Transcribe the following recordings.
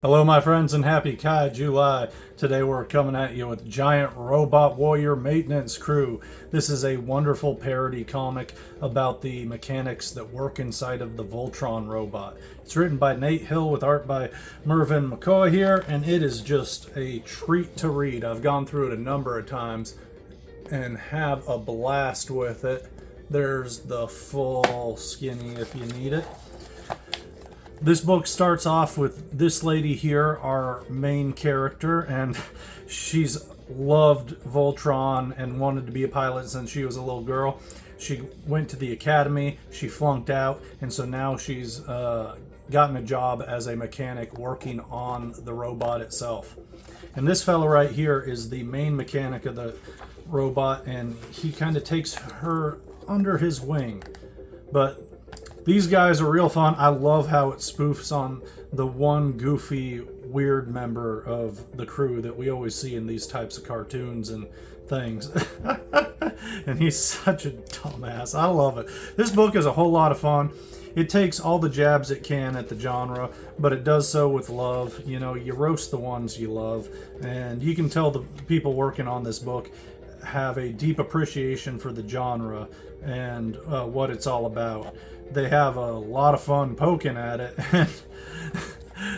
Hello my friends and happy Kai July. Today we're coming at you with Giant Robot Warrior Maintenance Crew. This is a wonderful parody comic about the mechanics that work inside of the Voltron robot. It's written by Nate Hill with art by Marvyn McKoy here, and it is just a treat to read. I've gone through it a number of times and have a blast with it. There's the full skinny if you need it. This book starts off with this lady here, our main character, and she's loved Voltron and wanted to be a pilot since she was a little girl. She went to the academy, she flunked out, and so now she's gotten a job as a mechanic working on the robot itself. And this fellow right here is the main mechanic of the robot, and he kind of takes her under his wing. But these guys are real fun. I love how it spoofs on the one goofy, weird member of the crew that we always see in these types of cartoons and things. And he's such a dumbass. I love it. This book is a whole lot of fun. It takes all the jabs it can at the genre, but it does so with love. You know, you roast the ones you love, and you can tell the people working on this book have a deep appreciation for the genre and what it's all about. They have a lot of fun poking at it, and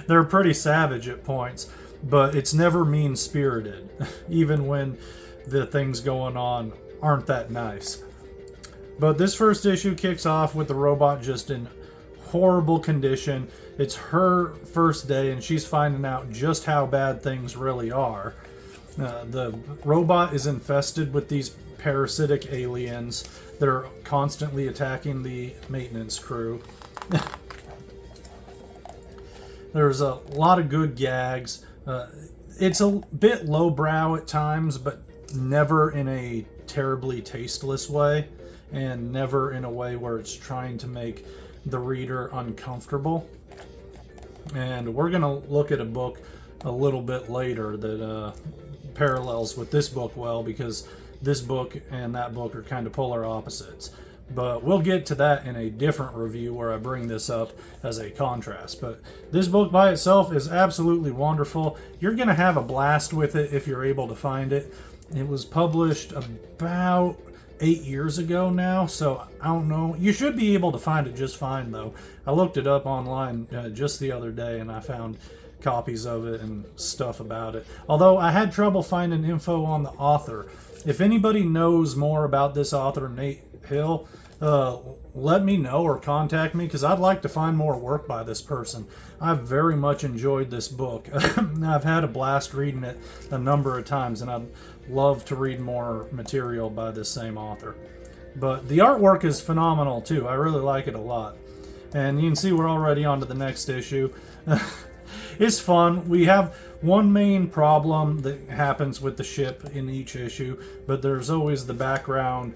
they're pretty savage at points, but it's never mean-spirited, even when the things going on aren't that nice. But this first issue kicks off with the robot just in horrible condition. It's her first day, and she's finding out just how bad things really are. The robot is infested with these parasitic aliens that are constantly attacking the maintenance crew. There's a lot of good gags. It's a bit lowbrow at times, but never in a terribly tasteless way, and never in a way where it's trying to make the reader uncomfortable. And we're going to look at a book a little bit later that parallels with this book well, because this book and that book are kind of polar opposites. But we'll get to that in a different review where I bring this up as a contrast. But this book by itself is absolutely wonderful. You're going to have a blast with it if you're able to find it. It was published about 8 years ago now, so I don't know. You should be able to find it just fine, though. I looked it up online just the other day, and I found copies of it and stuff about it. Although I had trouble finding info on the author. If anybody knows more about this author, Nate Hill, let me know or contact me, because I'd like to find more work by this person. I've very much enjoyed this book. I've had a blast reading it a number of times, and I'd love to read more material by this same author. But the artwork is phenomenal too. I really like it a lot. And you can see we're already on to the next issue. It's fun. We have one main problem that happens with the ship in each issue, but there's always the background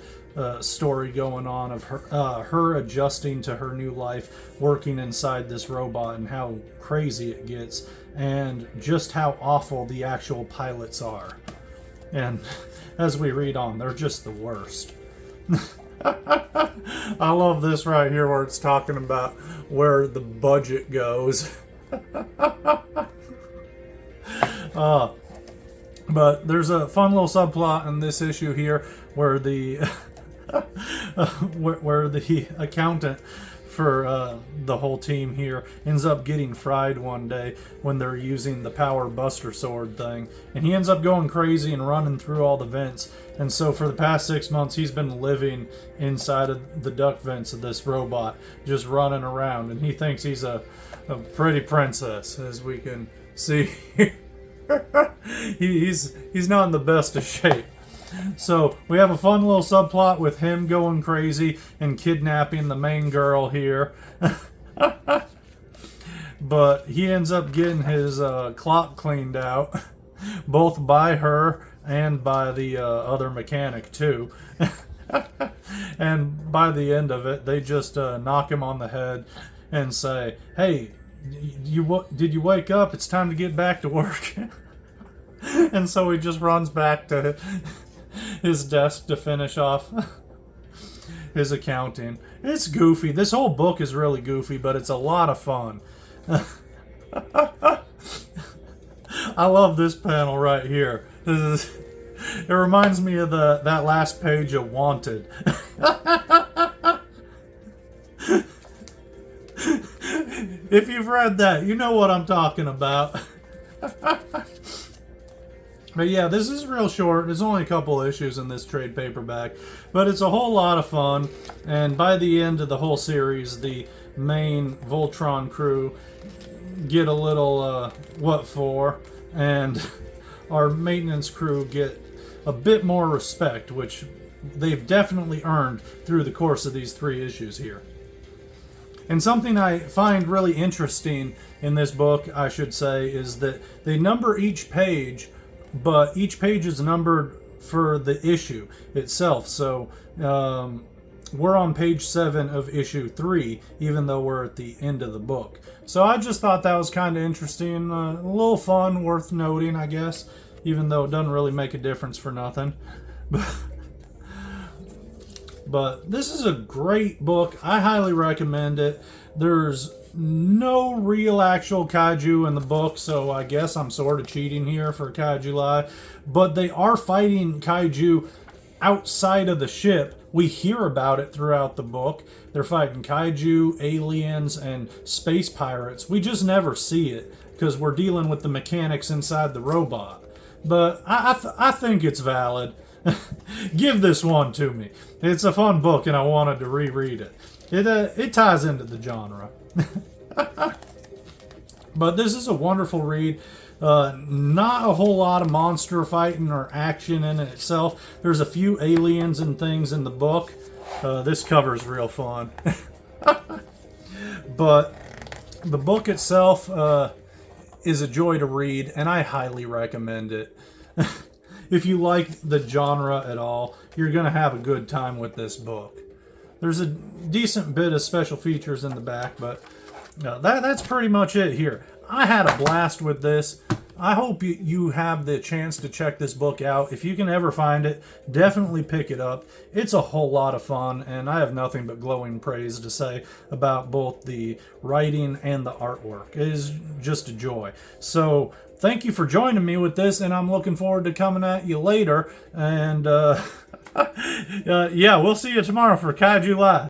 story going on of her adjusting to her new life, working inside this robot, and how crazy it gets, and just how awful the actual pilots are. And as we read on, they're just the worst. I love this right here where it's talking about where the budget goes. But there's a fun little subplot in this issue here where the where the accountant for the whole team here ends up getting fried one day when they're using the power buster sword thing, and he ends up going crazy and running through all the vents. And so for the past 6 months he's been living inside of the duct vents of this robot, just running around, and he thinks he's a pretty princess, as we can see. He's not in the best of shape. So we have a fun little subplot with him going crazy and kidnapping the main girl here. But he ends up getting his clock cleaned out, both by her and by the other mechanic too. And by the end of it, they just knock him on the head and say, "Hey, did you wake up? It's time to get back to work." And so he just runs back to his desk to finish off his accounting. It's goofy. This whole book is really goofy, but it's a lot of fun. I love this panel right here. It reminds me of that last page of Wanted. If you've read that, you know what I'm talking about. But yeah, this is real short. There's only a couple issues in this trade paperback, but it's a whole lot of fun. And by the end of the whole series, the main Voltron crew get a little what for, and our maintenance crew get a bit more respect, which they've definitely earned through the course of these 3 issues here. And something I find really interesting in this book, I should say, is that they number each page, but each page is numbered for the issue itself. So we're on page 7 of issue 3, even though we're at the end of the book. So I just thought that was kind of interesting, a little fun, worth noting, I guess, even though it doesn't really make a difference for nothing. But this is a great book. I highly recommend it. There's no real actual kaiju in the book, so I guess I'm sort of cheating here for Kaiju Lie. But they are fighting kaiju outside of the ship. We hear about it throughout the book. They're fighting kaiju, aliens, and space pirates. We just never see it because we're dealing with the mechanics inside the robot. But I think it's valid. Give this one to me. It's a fun book, and I wanted to reread it. It ties into the genre. But this is a wonderful read. Not a whole lot of monster fighting or action in it itself. There's a few aliens and things in the book. This cover's real fun. But the book itself is a joy to read, and I highly recommend it. If you like the genre at all, you're going to have a good time with this book. There's a decent bit of special features in the back, but that's pretty much it here. I had a blast with this. I hope you have the chance to check this book out. If you can ever find it, definitely pick it up. It's a whole lot of fun, and I have nothing but glowing praise to say about both the writing and the artwork. It is just a joy. So thank you for joining me with this, and I'm looking forward to coming at you later. And yeah, we'll see you tomorrow for Kaiju Live.